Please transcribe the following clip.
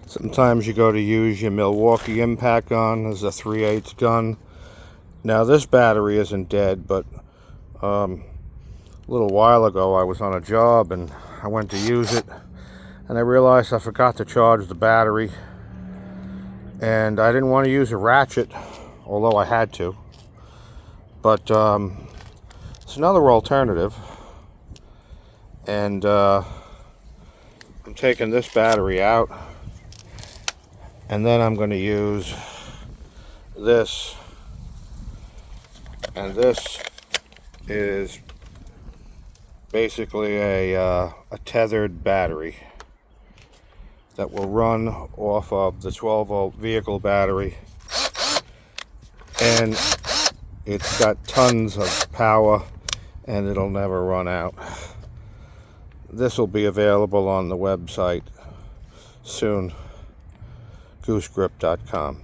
Sometimes you go to use your Milwaukee impact gun as a 3/8 gun. Now this battery isn't dead, but a little while ago I was on a job and I went to use it and I realized I forgot to charge the battery, and I didn't want to use a ratchet, although I had to. But it's another alternative, and I'm taking this battery out, and then I'm going to use this, and this is basically a tethered battery that will run off of the 12-volt vehicle battery, and it's got tons of power and it'll never run out. This will be available on the website soon, Goose-Grip.com.